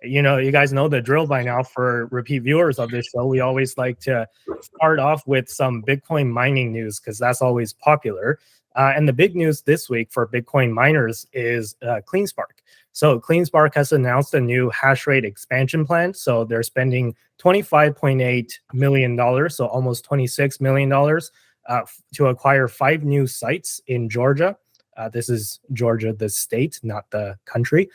you guys know the drill by now. For repeat viewers of this show, we always like to start off with some Bitcoin mining news because that's always popular. And the big news this week for Bitcoin miners is Cleanspark. So Cleanspark has announced a new hash rate expansion plan. So they're spending $25.8 million, so almost $26 million, to acquire 5 new sites in Georgia. This is Georgia, the state, not the country.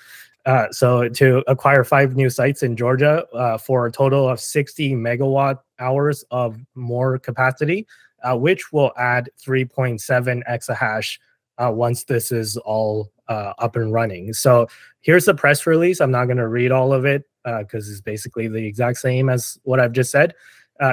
So to acquire 5 new sites in Georgia for a total of 60 megawatt hours of more capacity, which will add 3.7 exahash once this is all up and running. So here's the press release. I'm not going to read all of it because it's basically the exact same as what I've just said.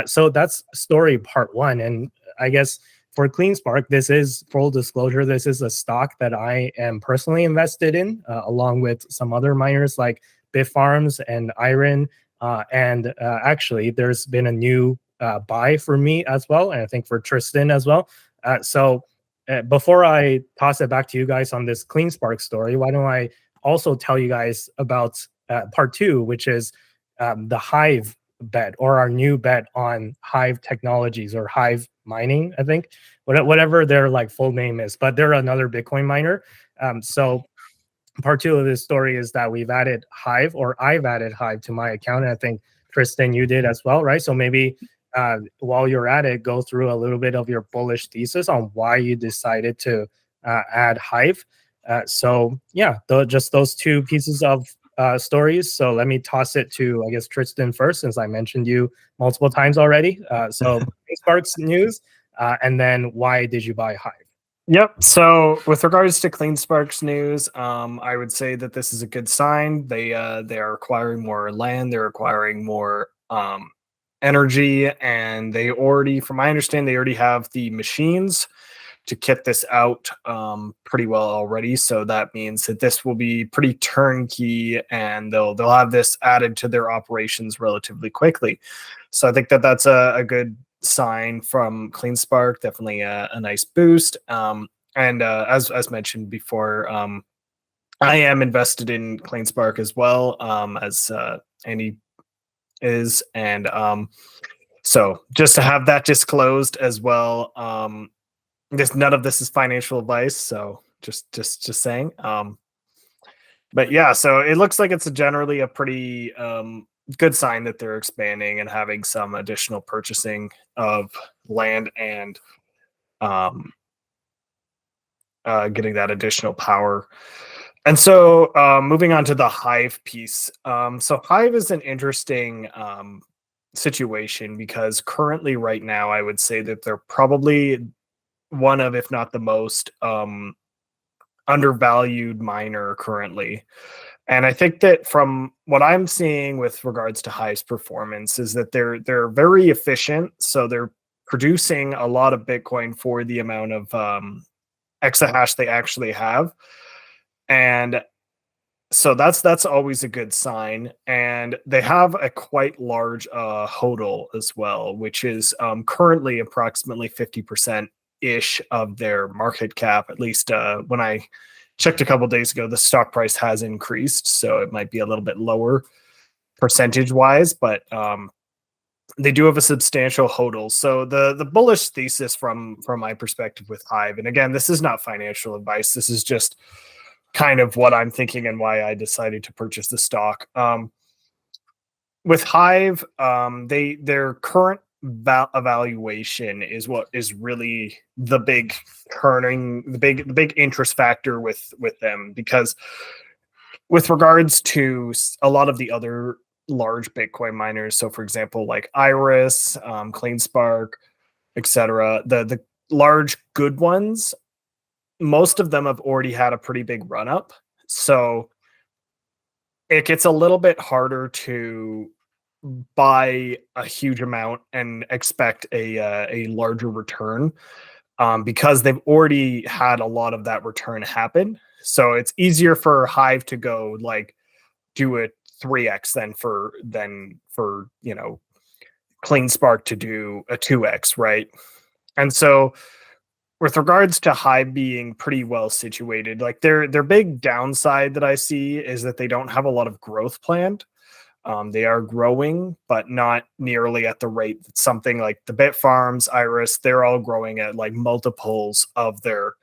So that's story part 1. And I guess for Cleanspark, this is full disclosure. This is a stock that I am personally invested in, along with some other miners like Bitfarms and Iron. And actually, there's been a new buy for me as well, and I think for Tristan as well. So before I toss it back to you guys on this Cleanspark story, why don't I also tell you guys about part 2, which is the Hive bet, or our new bet on Hive Technologies, or Hive Mining, I think, whatever their like full name is, but they're another Bitcoin miner. So part 2 of this story is that we've added Hive, or I've added Hive to my account, and I think Tristan, you did as well, right? So maybe while you're at it, go through a little bit of your bullish thesis on why you decided to add Hive. So yeah, just those 2 pieces of stories. So let me toss it to, I guess, Tristan first, since I mentioned you multiple times already. So Sparks news, and then why did you buy Hive? Yep. So with regards to Cleanspark's news, I would say that this is a good sign. They are acquiring more land. They're acquiring more energy, and they already, from my understanding, they already have the machines to kit this out pretty well already. So that means that this will be pretty turnkey, and they'll have this added to their operations relatively quickly. So I think that that's a good sign from Cleanspark. Definitely a nice boost. And as mentioned before, I am invested in Cleanspark as well, as Andy is, and so just to have that disclosed as well. None of this is financial advice, so just saying. But yeah, so it looks like it's generally a pretty good sign that they're expanding and having some additional purchasing of land, and getting that additional power. And so moving on to the Hive piece. So Hive is an interesting situation, because currently right now I would say that they're probably one of, if not the most undervalued miner currently. And I think that from what I'm seeing with regards to Hive's performance is that they're very efficient. So they're producing a lot of Bitcoin for the amount of exahash they actually have. And so that's always a good sign. And they have a quite large hodl as well, which is currently approximately 50% ish of their market cap. At least when I checked a couple days ago, the stock price has increased, so it might be a little bit lower percentage wise, but they do have a substantial hodl. So the bullish thesis from my perspective with Hive, and again, this is not financial advice, this is just kind of what I'm thinking and why I decided to purchase the stock. With Hive, their current evaluation is what is really the big the big interest factor with them, because with regards to a lot of the other large Bitcoin miners, so for example like Iris, Cleanspark, etc., the large good ones, most of them have already had a pretty big run up, so it gets a little bit harder to buy a huge amount and expect a larger return, because they've already had a lot of that return happen. So it's easier for Hive to go like do a 3x than for Cleanspark to do a 2x, right? And so with regards to Hive being pretty well situated, like their big downside that I see is that they don't have a lot of growth planned. They are growing, but not nearly at the rate that something like the Bit Farms, Iris, they're all growing at like multiples of their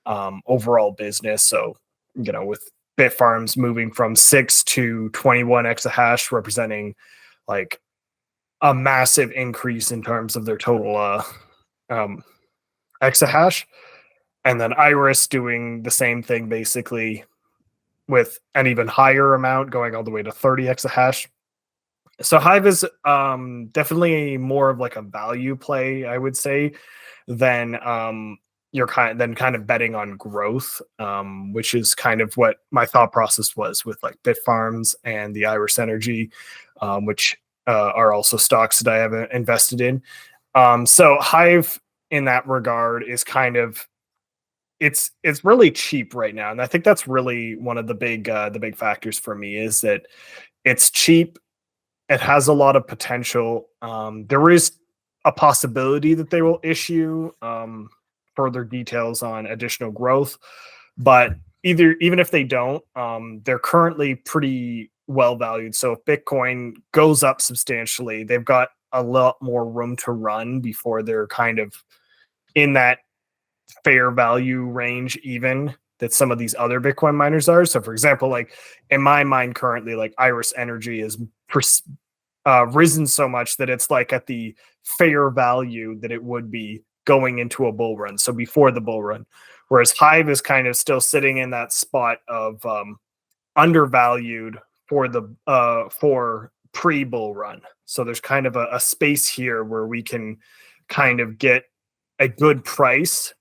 overall business. So, with Bit Farms moving from 6 to 21 exahash, representing like a massive increase in terms of their total um, exahash. And then Iris doing the same thing basically with an even higher amount, going all the way to 30 exahash. So Hive is definitely more of like a value play, I would say, than kind of betting on growth, which is kind of what my thought process was with like Bit Farms and the Iris Energy, which are also stocks that I have invested in. So Hive in that regard is kind of it's really cheap right now, and I think that's really one of the big factors for me is that it's cheap. It has a lot of potential. There is a possibility that they will issue further details on additional growth, but even if they don't, they're currently pretty well valued. So if Bitcoin goes up substantially, they've got a lot more room to run before they're kind of in that fair value range even that some of these other Bitcoin miners are. So for example, like in my mind currently, like Iris Energy is risen so much that it's like at the fair value that it would be going into a bull run. So before the bull run, whereas Hive is kind of still sitting in that spot of undervalued for pre bull run. So there's kind of a space here where we can kind of get a good price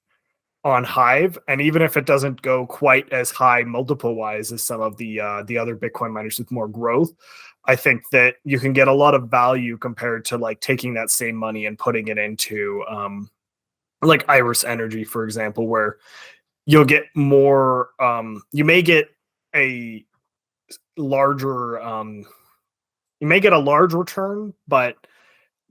on Hive, and even if it doesn't go quite as high multiple wise as some of the other Bitcoin miners with more growth, I think that you can get a lot of value compared to like taking that same money and putting it into like Iris Energy, for example, where you'll get more. You may get a larger. You may get a large return, but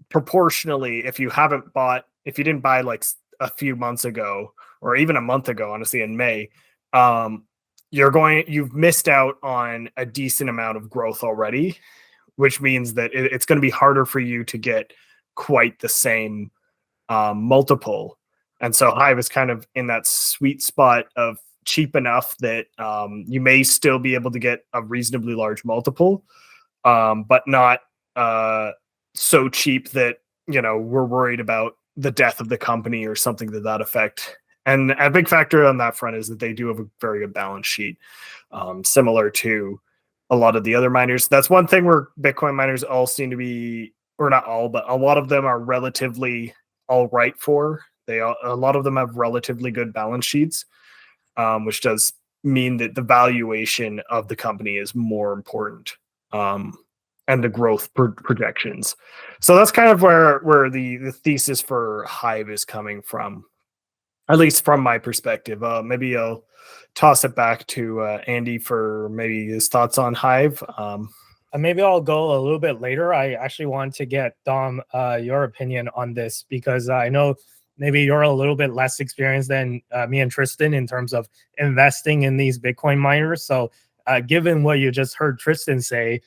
proportionally, if you didn't buy like a few months ago or even a month ago, honestly, in May, you've missed out on a decent amount of growth already, which means that it's going to be harder for you to get quite the same multiple. And so Hive is kind of in that sweet spot of cheap enough that you may still be able to get a reasonably large multiple, but not so cheap that we're worried about the death of the company or something to that effect. And a big factor on that front is that they do have a very good balance sheet, similar to a lot of the other miners. That's one thing where Bitcoin miners all seem to be, or not all, but a lot of them are relatively all right for. A lot of them have relatively good balance sheets, which does mean that the valuation of the company is more important. And the growth projections. So that's kind of where the thesis for Hive is coming from, at least from my perspective. Maybe I'll toss it back to Andy for maybe his thoughts on Hive. Maybe I'll go a little bit later. I actually want to get Dom your opinion on this because I know maybe you're a little bit less experienced than me and Tristan in terms of investing in these Bitcoin miners. So given what you just heard Tristan say,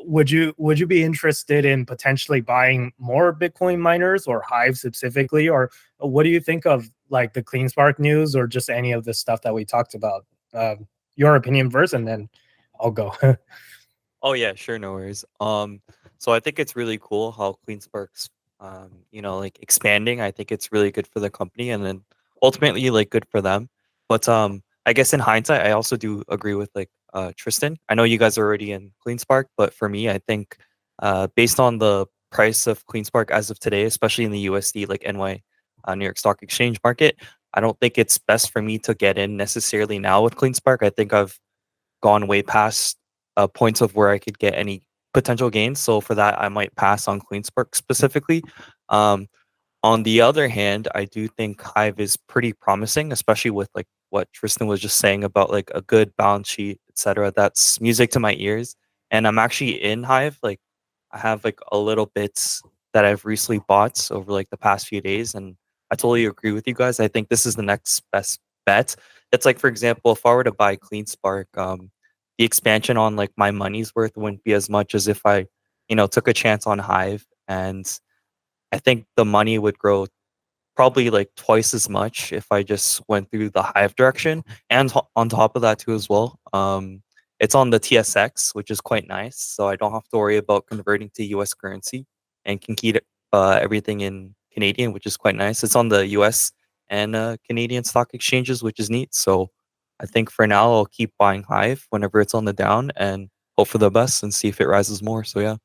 would you be interested in potentially buying more Bitcoin miners or Hive specifically, or what do you think of like the Cleanspark news or just any of the stuff that we talked about? Your opinion first, and then I'll go. Oh yeah, sure, no worries. So I think it's really cool how Cleanspark's like expanding. I think it's really good for the company and then ultimately like good for them. But I guess in hindsight, I also do agree with like Tristan. I know you guys are already in Cleanspark, but for me, I think based on the price of Cleanspark as of today, especially in the USD like NY New York Stock Exchange market, I don't think it's best for me to get in necessarily now with Cleanspark. I think I've gone way past points of where I could get any potential gains. So for that, I might pass on CleanSpark specifically. Um, on the other hand, I do think Hive is pretty promising, especially with like what Tristan was just saying about like a good balance sheet, etc. That's music to my ears. And I'm actually in Hive. Like I have like a little bits that I've recently bought over like the past few days, and I totally agree with you guys. I think this is the next best bet. It's like, for example, if I were to buy CleanSpark, the expansion on like my money's worth wouldn't be as much as if I, took a chance on Hive. And I think the money would grow probably like twice as much if I just went through the Hive direction. And on top of that too as well, it's on the TSX, which is quite nice. So I don't have to worry about converting to US currency and can keep everything in Canadian, which is quite nice. It's on the US and Canadian stock exchanges, which is neat. So I think for now I'll keep buying Hive whenever it's on the down and hope for the best and see if it rises more. So yeah.